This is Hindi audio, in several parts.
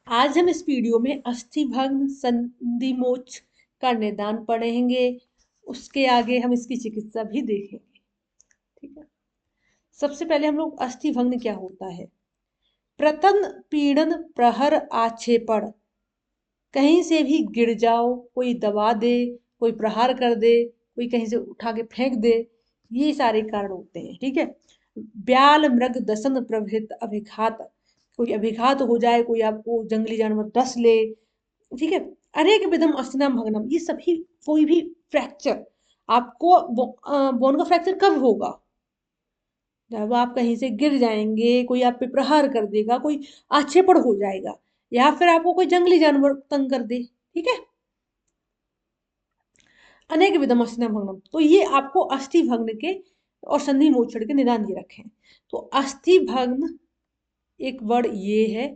आज हम इस वीडियो में अस्थि भंग संधि मोक्ष का निदान पढ़ेंगे। उसके आगे हम इसकी चिकित्सा भी देखेंगे। ठीक है। सबसे पहले हम लोग अस्थि भंग क्या होता है। प्रतन पीड़न प्रहर आक्षेपण, कहीं से भी गिर जाओ, कोई दबा दे, कोई प्रहार कर दे, कोई कहीं से उठा के फेंक दे, ये सारे कारण होते हैं। ठीक है। ब्याल मृग दसन प्रभृत अभिघात, कोई अभिघात हो जाए, कोई आपको जंगली जानवर डस ले। ठीक है। अनेक विधम अस्थिनाम भग्नम, ये सभी कोई भी फ्रैक्चर आपको बोन का फ्रैक्चर कब होगा, जब आप कहीं से गिर जाएंगे, कोई आप पे प्रहार कर देगा, कोई आक्षेपण हो जाएगा, या फिर आपको कोई जंगली जानवर तंग कर दे। ठीक है। अनेक विधम अस्थिना भग्नम, तो ये आपको अस्थि भग्न के और संधि मोचड़ के निदान ये रखे हैं। तो अस्थि भग्न एक वर्ड ये है।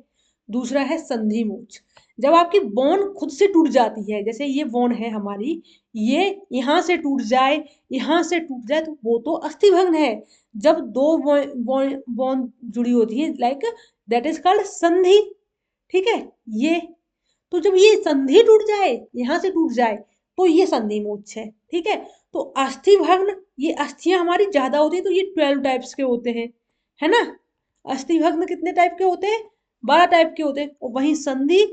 दूसरा है संधि मोक्ष, जब आपकी बोन खुद से टूट जाती है, जैसे ये बोन है हमारी, ये यहाँ से टूट जाए, यहाँ से टूट जाए, तो वो तो अस्थि भग्न है। जब दो बोन जुड़ी होती है, लाइक दैट इज कॉल्ड संधि। ठीक है। ये तो जब ये संधि टूट जाए, यहाँ से टूट जाए, तो ये संधि मोक्ष है। ठीक है। तो अस्थि भग्न, ये अस्थियां हमारी ज्यादा होती है, तो ये 12 टाइप्स के होते हैं, है ना। अस्थि भग्न कितने टाइप के होते हैं, 12 टाइप के होते हैं। और वहीं संधि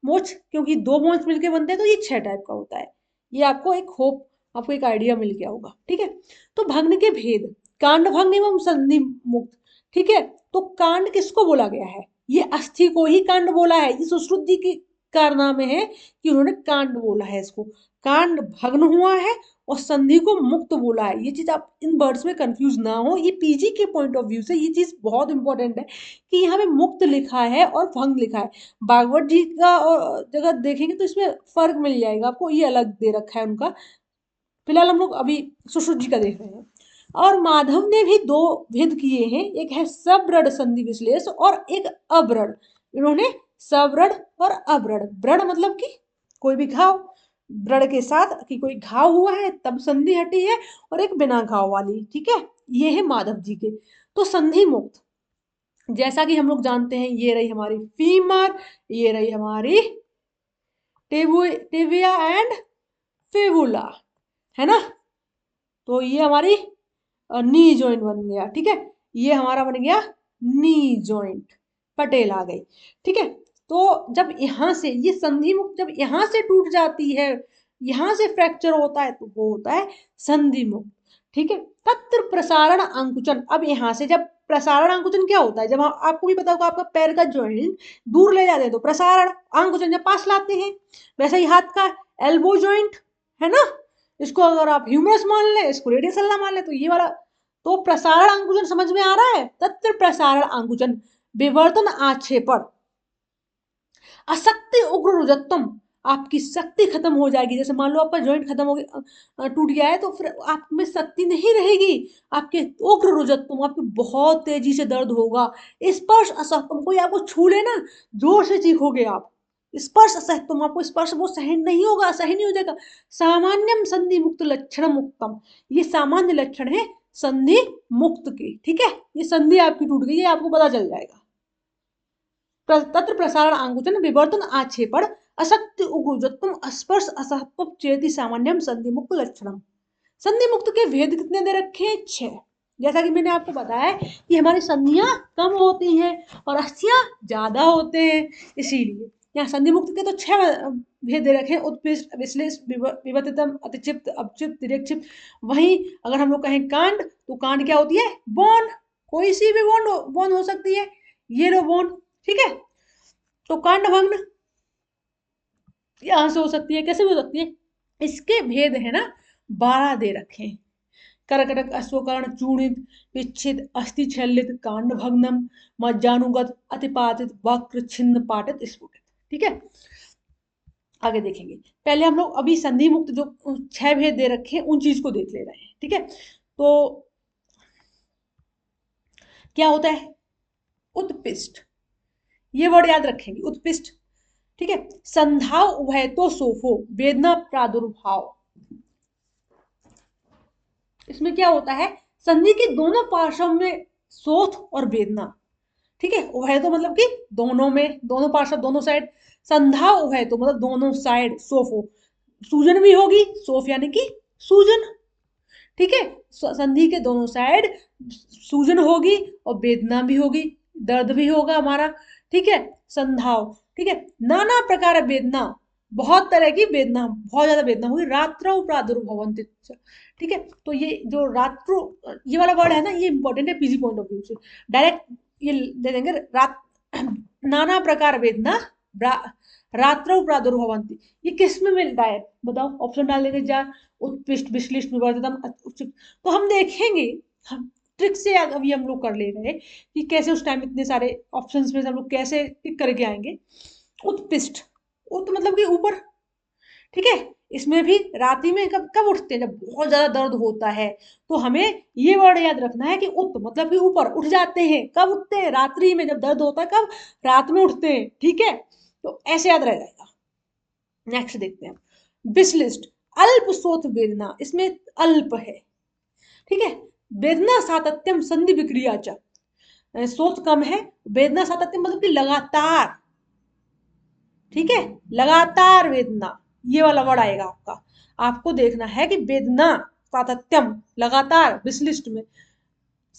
मोक्ष, क्योंकि दो बोन्स मिलके बनते हैं, तो ये 6 टाइप का होता है। ये आपको एक होप, आपको एक आइडिया मिल गया होगा। ठीक है। तो भग्न के भेद, कांड भग्न एवं संधि मुक्त। ठीक है। तो कांड किसको बोला गया है, ये अस्थि को ही कांड बोला है। ये सुश्रुत जी की कारनामे है कि उन्होंने कांड बोला है इसको। कांड भग्न हुआ है और संधि को मुक्त बोला है। ये चीज आप इन वर्ड्स में कंफ्यूज ना हो, ये पीजी के पॉइंट ऑफ व्यू से ये चीज बहुत इंपॉर्टेंट है कि यहाँ पे मुक्त लिखा है और भंग लिखा है। भागवत जी का और जगह देखेंगे तो इसमें फर्क मिल जाएगा आपको, ये अलग दे रखा है उनका। फिलहाल हम लोग अभी सुश्रुत जी का देख रहे हैं। और माधव ने भी दो भेद किए हैं, एक है सब्रड़ संधि विश्लेष और एक अब्रड़। इन्होंने सब्रड़ और अब्रड़, ब्रड़ मतलब कि कोई भी घाव, ब्रड़ के साथ कि कोई घाव हुआ है तब संधि हटी है, और एक बिना घाव वाली। ठीक है। ये है माधव जी के। तो संधि मुक्त, जैसा कि हम लोग जानते हैं, ये रही हमारी फीमर, ये रही हमारी टिबिया एंड फिबुला, है ना। तो ये हमारी नी जॉइंट बन गया। ठीक है। ये हमारा बन गया नी जॉइंट, पटेल आ गई। ठीक है। तो जब यहां से ये संधि मुक्त जब यहां से टूट जाती है, यहां से फ्रैक्चर होता है, तो वो होता है संधि मुक्त। ठीक है। तत्र प्रसारण अंकुचन, अब यहां से जब प्रसारण अंकुचन क्या होता है, जब आपको भी पता होगा, आपका पैर का जॉइंट दूर ले जाते हैं तो प्रसारण, अंकुचन जब पास लाते हैं। वैसे ही हाथ का एल्बो जॉइंट, है ना, इसको अगर आप ह्यूमरस मान ले, इसको रेडियस अल्ला मान ले, तो ये वाला। तो प्रसारण अंकुचन समझ में आ रहा है। तत्र प्रसारण अंकुचन विवर्तन आक्षेपण, अशक्ति उग्र रुजत्तम, आपकी शक्ति खत्म हो जाएगी। जैसे मान लो आपका जॉइंट खत्म हो गया, टूट गया है, तो फिर आप में शक्ति नहीं रहेगी। आपके उग्र रुजत्तम, आपको बहुत तेजी से दर्द होगा। स्पर्श असहतम, कोई आपको छू लेना, जोर से चीखोगे आप। स्पर्श असहतम, आपको स्पर्श वो सहन नहीं होगा, सहन नहीं हो जाएगा। सामान्यम संधि मुक्त लक्षण मुक्तम, ये सामान्य लक्षण है संधि मुक्त के। ठीक है। ये संधि आपकी टूट गई, ये आपको पता चल जाएगा। तत्र प्रसारण अंकुचन विवर्तन आक्षेपण अशक्ति उग्रजत्तम स्पर्श असहत्व चेति सामान्यम संधि मुक्त लक्षणम। संधि मुक्त के भेद कितने दे रखे हैं, 6। जैसा कि मैंने आपको बताया कि हमारी संधियां कम होती हैं और अस्थियां ज्यादा होते हैं, इसीलिए यहाँ संधि मुक्त के तो 6 भेद दे रखे हैं। उत्कृष्ट विश्लेष विवर्तितम अतिक्षिप्त अपक्षिप्त तिर्यक्षिप्त। वहीं अगर हम लोग कहें कांड, तो कांड क्या होती है, बोन, कोई सी भी बोन हो सकती है, ये लो बोन। ठीक है। तो कांड भग्न यहां से हो सकती है, कैसे भी हो सकती है। इसके भेद है ना 12 दे रखे हैं। कर्कटक अश्वकर्ण चूर्णित विच्छिद अस्थि छल्लित कांड भग्नम मज्जानुगत अतिपातित वक्र छिन्न पाटित स्फुटित। ठीक है। आगे देखेंगे। पहले हम लोग अभी संधि मुक्त जो 6 भेद दे रखे हैं उन चीज को देख ले रहे हैं। ठीक है। तो क्या होता है, उत्पिष्ट, ये वर्ड याद रखेंगे, उत्पिष्ट। ठीक है। संधाव उभय तो सोफो वेदना प्रादुर्भाव, इसमें क्या होता है, संधि के दोनों पार्श्व में शोथ और वेदना। ठीक है। उभय तो मतलब कि दोनों में, दोनों पार्श्व, दोनों साइड। संधा उभय तो मतलब दोनों साइड, सोफो, सूजन भी होगी, सोफ यानी कि सूजन। ठीक है। संधि के दोनों साइड सूजन होगी और वेदना भी होगी, दर्द भी होगा हमारा। ठीक है। संधाव। ठीक है। नाना प्रकार वेदना, बहुत तरह की वेदना, बहुत ज्यादा वेदना हुई। रात्रौ प्रादुर्भवन्ति। ठीक है। तो ये जो रात्रु, ये वाला वर्ड है ना, ये इंपॉर्टेंट है पीजी पॉइंट ऑफ व्यू से। डायरेक्ट ये दे देंगे, रात नाना प्रकार वेदना रात्रौ प्रादुर्भवन्ति। ये किस में मिलता है बताओ, ऑप्शन डालेंगे जा। उत्कृष्ट, विश्लिष्ट, विवर्तम, तो हम देखेंगे, हम ट्रिक से अभी हम लोग कर ले रहे हैं कि कैसे उस टाइम इतने सारे ऑप्शंस में से हम लोग कैसे टिक करके आएंगे। उत्कृष्ट, उत मतलब कि ऊपर। ठीक है। इसमें भी रात्रि में कब कब उठते हैं, जब बहुत ज्यादा दर्द होता है। तो हमें ये वर्ड याद रखना है कि उत मतलब कि ऊपर उठ जाते हैं। कब उठते हैं, रात्रि में जब दर्द होता है, कब, रात में उठते हैं। ठीक है। तो ऐसे याद रह जाएगा। नेक्स्ट देखते हैं, विशलिष्ट, अल्प सोथ वेदना, इसमें अल्प है। ठीक है। वेदना सातत्यम संधि विक्रिया च, सोच कम है, वेदना सातत्यम मतलब कि लगातार। ठीक है। लगातार वेदना, ये वाला वर्ड आएगा आपका। आपको देखना है कि वेदना सातत्यम, लगातार, विशलिष्ट में,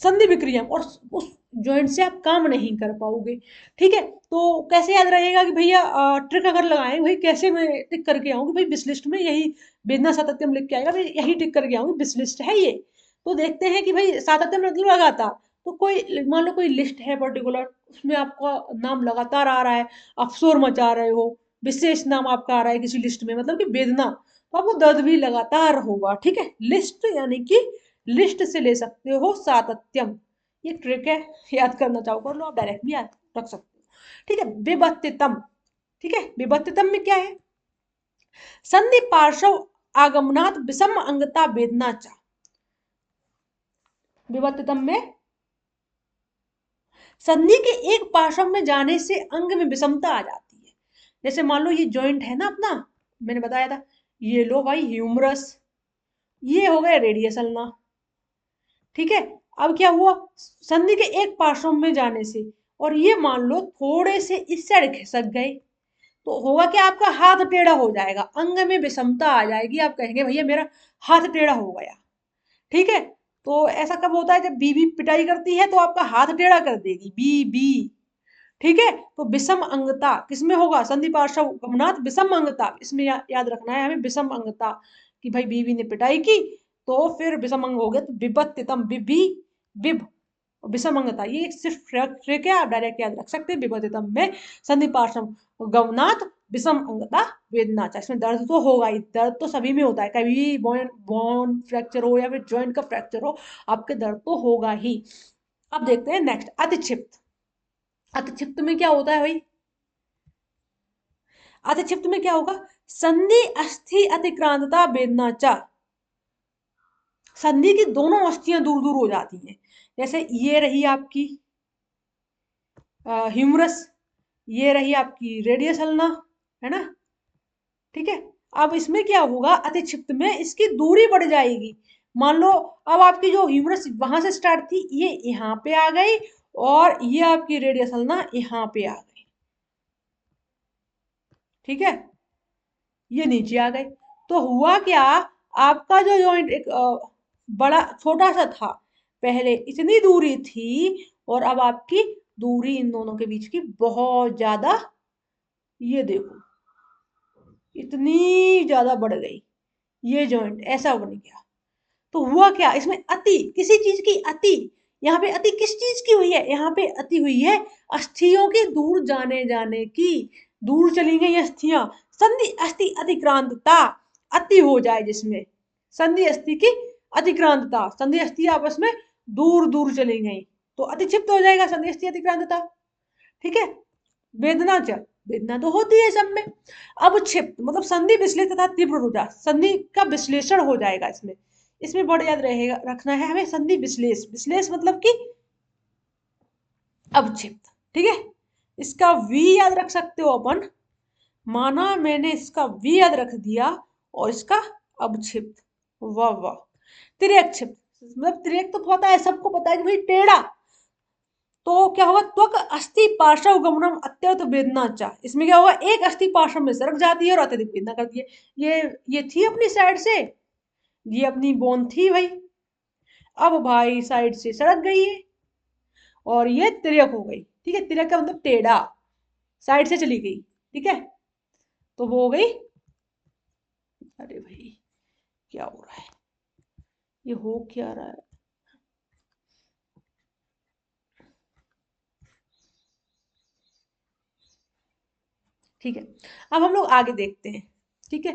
संधि विक्रियम, और उस जॉइंट से आप काम नहीं कर पाओगे। ठीक है। तो कैसे याद रहेगा कि भैया, ट्रिक अगर लगाएं भाई, कैसे मैं टिक करके आऊंगी भाई, विशलिष्ट में यही वेदना सातत्यम लिख के आएगा, भाई यही टिक करके आऊंगी, विशलिष्ट है ये। तो देखते हैं कि भाई सातत्यम मतलब लगातार। तो कोई मान लो कोई लिस्ट है पर्टिकुलर, उसमें आपका नाम लगातार आ रहा है, आप शोर मचा रहे हो, विशेष नाम आपका आ रहा है किसी लिस्ट में, मतलब कि वेदना, तो आपको दर्द भी लगातार होगा। ठीक है। लिस्ट यानी कि लिस्ट से ले सकते हो सातत्यम, ये ट्रिक है। याद करना चाहो कर लो, आप डायरेक्ट भी याद रख सकते हो। ठीक है। विभक्तितम। ठीक है। विभक्तितम में क्या है, संधि पार्श्व आगमनात् विषम अंगता वेदना चा। विभक्तितम में संधि के एक पार्श्व में जाने से अंग में विषमता आ जाती है। जैसे मान लो ये जॉइंट है ना अपना, मैंने बताया था, ये लो भाई ह्यूमरस, ये हो गया रेडियस अल्ना। ठीक है। अब क्या हुआ, संधि के एक पार्श्व में जाने से, और ये मान लो थोड़े से इस साइड खिसक गए, तो होगा क्या, आपका हाथ टेढ़ा हो जाएगा, अंग में विषमता आ जाएगी, आप कहेंगे भैया मेरा हाथ टेढ़ा हो गया। ठीक है। तो ऐसा कब होता है, जब बीवी पिटाई करती है तो आपका हाथ टेढ़ा कर देगी, बी बी। ठीक है। तो विषम अंगता किसमें होगा, संधि पार्श्व गमनात विषम अंगता, इसमें याद रखना है हमें, विषम अंगता, कि भाई बीवी ने पिटाई की तो फिर विषम अंग हो गया, तो विभक्तितम, विभि, विभ, विषम अंगता, ये सिर्फ ट्रिक है, आप डायरेक्ट याद रख सकते हैं। विभक्तितम में संधि पार्श्व गमनात विषम अंगता वेदना चा, इसमें दर्द तो होगा ही, दर्द तो सभी में होता है, कभी भी बोन बोन फ्रैक्चर हो या फिर जॉइंट का फ्रैक्चर हो, आपके दर्द तो होगा ही। अब देखते हैं नेक्स्ट, अतिक्षिप्त। अतिक्षिप्त में क्या होता है भाई, अतिक्षिप्त में क्या होगा, संधि अस्थि अतिक्रांतता वेदना चा, संधि की दोनों अस्थियां दूर दूर हो जाती हैं। जैसे ये रही आपकी ह्यूमरस, ये रही आपकी रेडियस अल्ना, है ना। ठीक है। अब इसमें क्या होगा, अतिक्षिप्त में इसकी दूरी बढ़ जाएगी। मान लो अब आपकी जो ह्यूमरस वहां से स्टार्ट थी, ये यहाँ पे आ गई, और ये आपकी रेडियस अल्ना यहाँ पे आ गई। ठीक है। ये नीचे आ गए, तो हुआ क्या, आपका जो जॉइंट एक बड़ा छोटा सा था, पहले इतनी दूरी थी, और अब आपकी दूरी इन दोनों के बीच की बहुत ज्यादा, ये देखो इतनी ज्यादा बढ़ गई, ये जॉइंट ऐसा बन गया। तो हुआ क्या, इसमें अति, किसी चीज की अति, यहाँ पे अति किस चीज की हुई है, यहाँ पे अति हुई है अस्थियों के दूर जाने जाने की, दूर चली गई अस्थियां। संधि अस्थि अतिक्रांतता, अति हो जाए जिसमें, संधि अस्थि की अतिक्रांतता, संधि अस्थि आपस में दूर दूर चली गई, तो अतिक्षिप्त हो जाएगा संधि अस्थि अतिक्रांतता। ठीक है। वेदना च, वेदना तो होती है सब में। अब क्षिप्त मतलब संधि विश्लेषण तथा तीव्र रुझान, संधि का विश्लेषण हो जाएगा इसमें। इसमें बड़ा याद रहेगा, रखना है हमें, संधि विश्लेष, विश्लेष मतलब कि अवक्षिप्त। ठीक है। इसका वी याद रख सकते हो अपन, माना मैंने इसका वी याद रख दिया, और इसका अवक्षिप्त, वाह वाह। तिर्यक क्षिप्त मतलब तिर्यक तो पता है, सबको पता है कि भाई टेढ़ा, तो क्या होगा, त्वक अस्थि पार्श्व गमनम अत्यंत वेदना चा, इसमें क्या होगा, एक अस्थि पार्श्व में सरक जाती है और अत्यधिक वेदना करती है। ये थी अपनी साइड से, ये अपनी बोन थी भाई, अब भाई साइड से सड़क गई है और ये तिर्यक हो गई। ठीक है, तिर्यक का मतलब टेढ़ा, साइड से चली गई। ठीक है, तो वो हो गई, अरे भाई क्या हो रहा है, ये हो क्या रहा है। ठीक है, अब हम लोग आगे देखते हैं। ठीक है,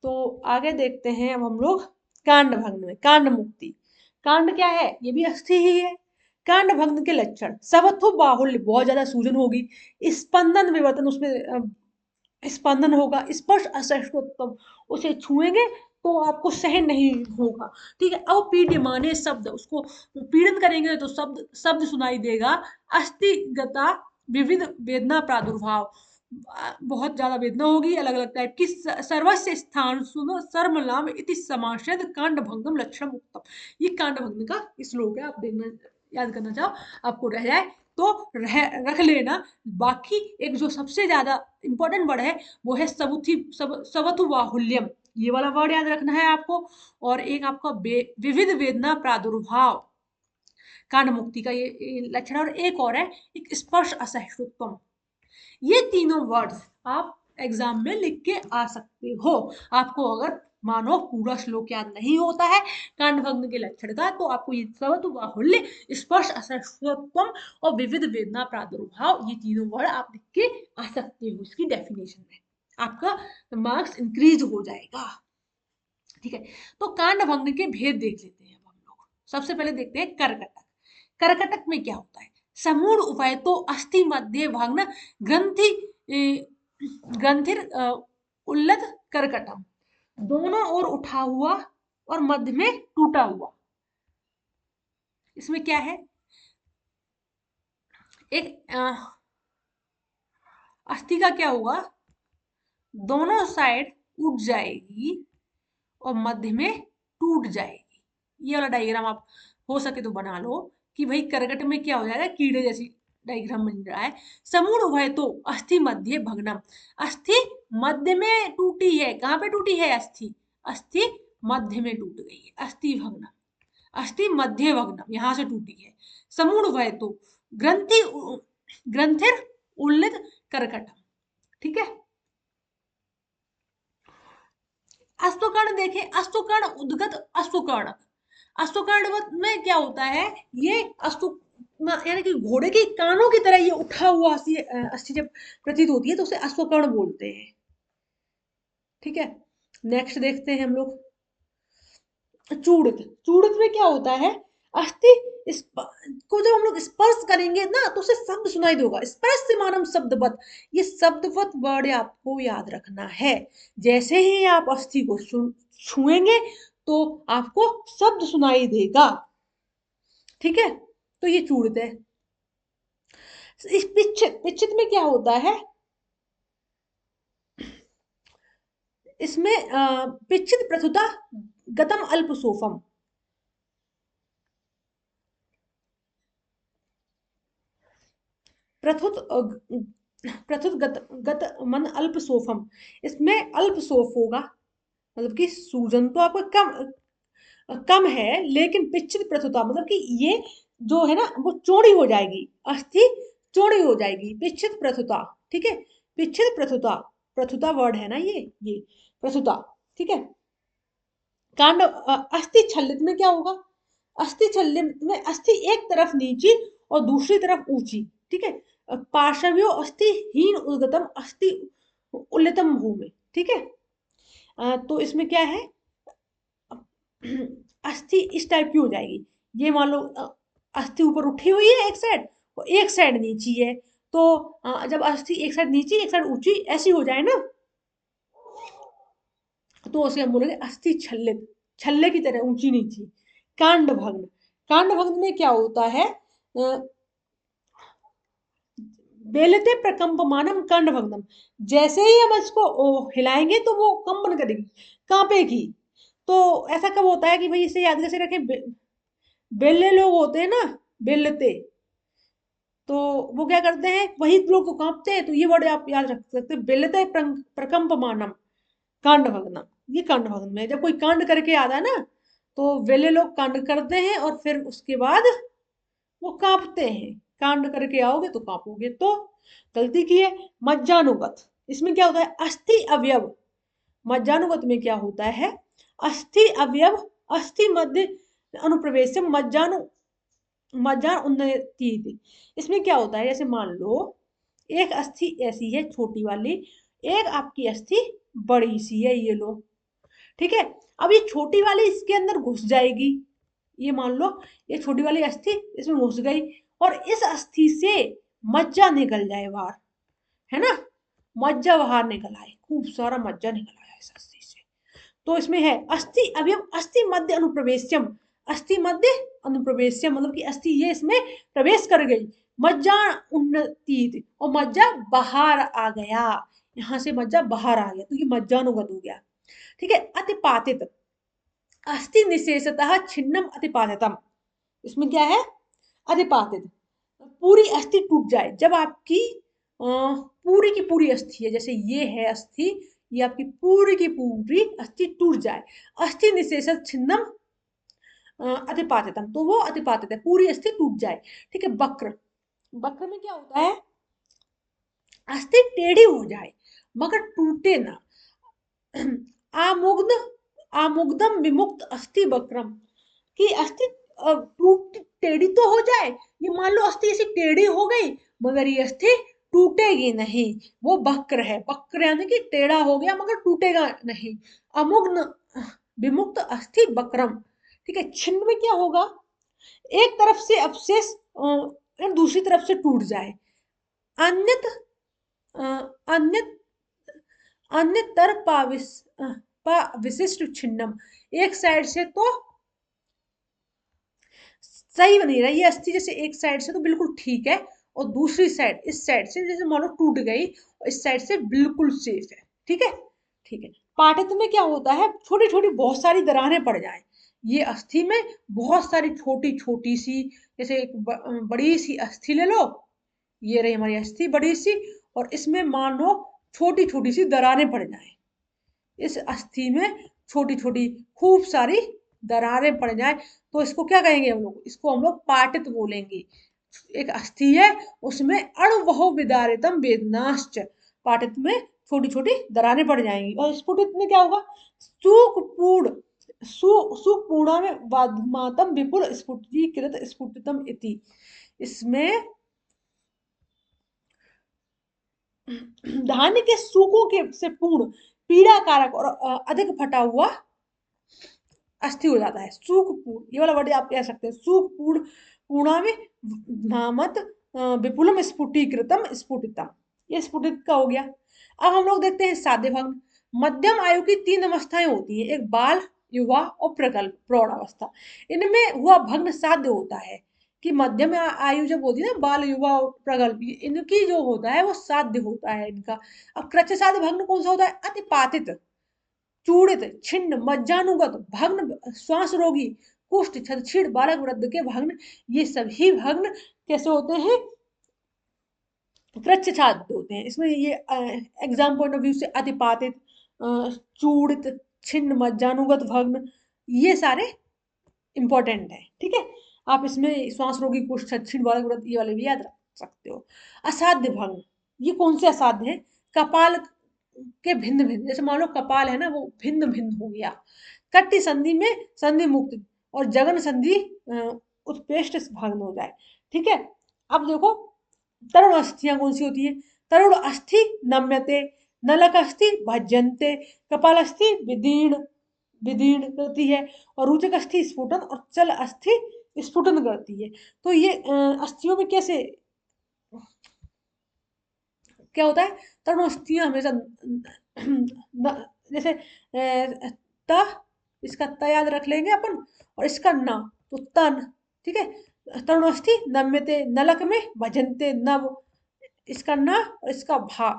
तो आगे देखते हैं अब हम लोग कांड भग्न में, कांड मुक्ति। कांड क्या है, ये भी अस्थि ही है। कांड भग्न के लक्षण, सवत्व बाहुल्य, बहुत ज्यादा सूजन होगी, स्पंदन विवर्तन, उसमें स्पंदन होगा, स्पर्श असहिष्णुत्तम, उसे छुएंगे तो आपको सहन नहीं होगा। ठीक है, अब पीड्यमाने शब्द, उसको पीड़न करेंगे तो शब्द शब्द सुनाई देगा। अस्थिगता विविध वेदना प्रादुर्भाव, बहुत ज्यादा वेदना होगी, अलग अलग टाइप की। सर्वस्व स्थान सुनो सर्मलाम इति समाशद कांड भंगम लक्षण उत्तम, ये कांड भंग का श्लोक है, आप देखना, याद करना चाहो आपको रह जाए तो रख लेना। बाकी एक जो सबसे ज्यादा इंपॉर्टेंट वर्ड है वो है सवतु बाहुल्यम, ये वाला वर्ड याद रखना है आपको। और एक आपका विविध वेदना प्रादुर्भाव, कांड मुक्ति का ये लक्षण। और एक और है, एक स्पर्श असहिष्णुत्वम, ये तीनों वर्ड्स आप एग्जाम में लिख के आ सकते हो। आपको अगर मानो पूरा श्लोक याद नहीं होता है कांड भग्न के लक्षण का, तो आपको ये सवतु बाहुल्य, स्पर्श असहिष्णुत्वम और विविध वेदना प्रादुर्भाव, ये तीनों वर्ड आप लिख के आ सकते हो इसकी डेफिनेशन में, आपका मार्क्स इंक्रीज हो जाएगा। ठीक है, तो कांड भग्न के भेद देख लेते हैं अब हम लोग। सबसे पहले देखते हैं करकटक। करकटक में क्या होता है, समूढ़ उभय तो अस्थि मध्य भग्न ग्रंथि ग्रंथिर उल्लत करकटम, दोनों ओर उठा हुआ और मध्य में टूटा हुआ। इसमें क्या है, एक अस्थि का क्या होगा, दोनों साइड उठ जाएगी और मध्य में टूट जाएगी। ये वाला डायग्राम आप हो सके तो बना लो कि भाई करकट में क्या हो जाएगा, कीड़े जैसी डायग्राम बन रहा है। समूढ़ भय तो अस्थि मध्य भग्नम, अस्थि मध्य में टूटी है, कहाँ पे टूटी है अस्थि, अस्थि मध्य में टूट गई है, अस्थि भग्नम, अस्थि मध्य भग्नम, यहां से टूटी है। समूढ़ भय तो ग्रंथि ग्रंथिर उल्लित करकटम। ठीक है, अस्तुकर्ण देखें, अस्तुकर्ण उद्गत अस्तुकर्ण, अस्तुकर्ण में क्या होता है, ये अस्तु यानी कि घोड़े के कानों की तरह ये उठा हुआ अस्थि जब प्रतीत होती है तो उसे अश्वकर्ण बोलते हैं। ठीक है, नेक्स्ट देखते हैं हम लोग चूड़ित। चूड़ित में क्या होता है, अस्थि को जब हम लोग स्पर्श करेंगे ना तो उसे शब्द सुनाई देगा, स्पर्श से मानम शब्दवत, ये शब्दवत वर्ड आपको याद रखना है। जैसे ही आप अस्थि को छुएंगे तो आपको शब्द सुनाई देगा। ठीक है, तो ये चूड़ित है। इस पिच्छित, पिच्छित में क्या होता है, इसमें पिच्छित प्रथुता गतम अल्प सोफम, प्रथुत प्रथुत गत मन अल्प सोफम, इसमें अल्प सोफ होगा, मतलब कि सूजन तो आपको कम कम है, लेकिन पिच्छित प्रथुता मतलब कि ये जो है ना वो चौड़ी हो जाएगी, अस्थि चौड़ी हो जाएगी, पिच्छित प्रथुता। ठीक है, पिच्छित प्रथुता, प्रथुता वर्ड है ना ये प्रथुता। ठीक है, कांड अस्थि छल्लित में क्या होगा, अस्थि छल्लित में अस्थि एक तरफ नीची और दूसरी तरफ ऊंची। ठीक है, पार्श्वयो अस्थि हीन उद्गतम अस्थि उल्लितम भूमि। ठीक है, तो इसमें क्या है, अस्थि इस टाइप की हो जाएगी, ये मान लो अस्थि ऊपर उठी हुई है एक साइड और एक साइड नीची है, तो जब अस्थि एक साइड नीची एक साइड ऊंची ऐसी हो जाए ना, तो उसे हम बोलेंगे अस्थि छल्लित, छल्ले की तरह ऊंची नीची। कांड भग्न, कांड भग्न में क्या होता है, बेलते प्रकंपमानम कांड भग्नम, जैसे ही हम इसको हिलाएंगे तो वो कंपन करेगी, कांपेगी। तो ऐसा कब होता है कि भाई इसे याद कैसे रखें, बेले लोग होते हैं ना, बेलते, तो वो क्या करते हैं, वही लोग तो कांपते हैं। तो ये वर्ड आप याद रख सकते हैं, बेलते प्रकंपमानम, कांड भग्नम। ये कांड भग्न में जब कोई कांड करके आता है ना, तो वेले लोग कांड करते हैं और फिर उसके बाद वो कांपते हैं। कांड करके आओगे तो कांपोगे। तो गलती की है। मज्जानुगत, इसमें क्या होता है, अस्थि अवयव। मज्जानुगत में क्या होता है, अस्थि अवयव, अस्थि मध्य अनुप्रवेश मज्जानु, मज्जान उन्नति। इसमें क्या होता है, जैसे मान लो एक अस्थि ऐसी है छोटी वाली, एक आपकी अस्थि बड़ी सी है, ये लो, ठीक है। अब ये छोटी वाली इसके अंदर घुस जाएगी, ये मान लो ये छोटी वाली अस्थि इसमें घुस गई, और इस अस्थि से मज्जा निकल जाए बाहर, है ना, मज्जा बाहर निकल आए, खूब सारा मज्जा निकल आया इस अस्थि से। तो इसमें है अस्थि अवयव, अस्थि मध्य अनुप्रवेश्यम, अस्थि मध्य अनुप्रवेश्यम मतलब कि अस्थि ये इसमें प्रवेश कर गई, मज्जा उन्नति, और मज्जा बाहर आ गया, यहाँ से मज्जा बाहर आ गया, तो ये मज्जानुगत हो गया, ठीक है। अतिपातित, अस्थि निशेषतः छिन्नम अतिपातितम, इसमें क्या है, अतिपातित, पूरी अस्थि टूट जाए। जब आपकी पूरी की पूरी अस्थि है, जैसे ये है अस्थि, ये आपकी पूरी की पूरी अस्थि टूट जाए, अस्थि निशेष छिन्नम अतिपातितम, तो वो अतिपातित है, पूरी अस्थि टूट जाए, ठीक है। वक्र, वक्र में क्या होता है, अस्थि टेढ़ी हो जाए मगर टूटे ना। आमुग्ध, आमुग्धम विमुक्त अस्थि वक्रम, कि अस्थि टूट टेढ़ी तो हो जाए, ये मान लो अस्थि ऐसी टेढ़ी हो गई मगर ये अस्थि टूटेगी नहीं, वो वक्र है। वक्र यानी कि टेढ़ा हो गया मगर टूटेगा नहीं। अमुग्न विमुक्त अस्थि वक्रम, ठीक है। छिन्न में क्या होगा, एक तरफ से अवशेष दूसरी तरफ से टूट जाए। अन्यत अन्य अन्यतर विशिष्ट छिन्नम, एक साइड से तो सही बनी रही है अस्थि, जैसे एक साइड से तो बिल्कुल ठीक है, और दूसरी साइड इस साइड से जैसे मानो टूट गई, और इस साइड से बिल्कुल सेफ है, ठीक है, ठीक है। पाठित में क्या होता है, छोटी छोटी बहुत सारी दरारें पड़ जाएं, ये अस्थि में बहुत सारी छोटी छोटी सी, जैसे एक बड़ी सी अस्थि ले लो, ये रही हमारी अस्थि बड़ी सी, और इसमें मान लो छोटी छोटी सी दरारें पड़ जाएं, इस अस्थि में छोटी छोटी खूब सारी दरारें पड़ जाए, तो इसको क्या कहेंगे हम लोग, इसको हम लोग पाटित बोलेंगे। एक अस्थि है उसमें अणुवहो विदारितम वेदनाश्च, पाटित में छोटी छोटी दरारें पड़ जाएंगी। और स्फुटित में क्या होगा, सुखपूर्ण, सुपूर्णा में वाधमातम विपुल स्फुटीकृत स्फुटितम इति, इसमें धान्य के सूखों के से पूर्ण, पीड़ा कारक और अधिक फटा हुआ अस्थि हो जाता है। सूखपूर्ण, ये वाला वर्ड आप कह सकते हैं, सूखपूर्ण, पूर्णा में भामत विपुलम स्फुटीकृतम स्फुटितम, ये स्फुटित का हो गया। अब हम लोग देखते हैं साध्य भंग। मध्यम आयु की तीन अवस्थाएं होती हैं, एक बाल, युवा और प्रगल्भ, प्रौढ़ अवस्था। इनमें हुआ भग्न साध्य होता है, कि मध्यम आयु जब होती है ना, बाल, युवा और प्रगल्भ, इनकी जो होता है वो साध्य होता है इनका। अब कृच्छ साध्य भग्न कौन सा होता है, अतिपातित, चूड़ित, छिन्न, मज्जानुगत, भग्न, श्वास रोगी, कुष्ठ, छदछिड़, बालक, वृद्ध के भग्न, ये सभी भग्न कैसे होते हैं, कृच्छ छात्र होते हैं। इसमें ये एग्जाम पॉइंट ऑफ व्यू से अतिपातित, चूड़ित, छिन्न, मज्जानुगत भग्न, ये सारे इंपॉर्टेंट है, ठीक है। आप इसमें श्वास रोगी, कुष्ठ, छदछिड़, बालक, वृद्ध, ये वाले भी याद रख सकते हो। असाध्य भग्न, ये कौन से असाध्य है, कपाल के भिन्न भिन्न, जैसे मान लो कपाल है ना वो भिन्न भिन्न हो गया। कट्टी संधि में संधि मुक्त, और जगन संधि उत्पेष्ट भग्न हो जाए, ठीक है। अब देखो तरुण अस्थियां कौन सी होती है, तरुण अस्थि नम्यते, नलक अस्थि भज्यन्ते, कपाल अस्थि विदीर्ण, विदीर्ण करती है, और रुचक अस्थि स्फुटन, और चल अस्थि स्फुटन करती है। तो ये अस्थियों में कैसे क्या होता है, तरुण अस्थियां हमेशा जैसे त, इसका त याद रख लेंगे अपन, और इसका न, तो तन, ठीक है। तरुण अस्थि नम्यते, नलक में भजनते नव, इसका न और इसका भा,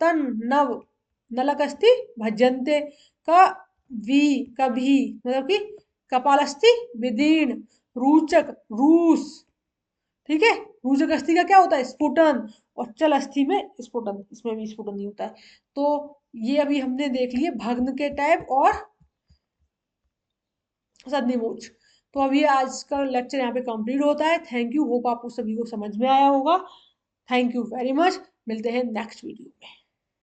तन नव, नलक अस्थि भजनते का वी, कभी, मतलब कि कपाल अस्थि विदीर्ण, रूचक रूस, ठीक है। रूजक अस्थि का क्या होता है? स्फुटन। और चल अस्थि में स्फुटन, इसमें भी स्फुटन नहीं होता है। तो ये अभी हमने देख लिए भग्न के टाइप और संधिमोच। तो अभी आज का लेक्चर यहाँ पे कंप्लीट होता है। थैंक यू, होप आपको सभी को समझ में आया होगा। Thank you very much. मिलते हैं नेक्स्ट वीडियो में।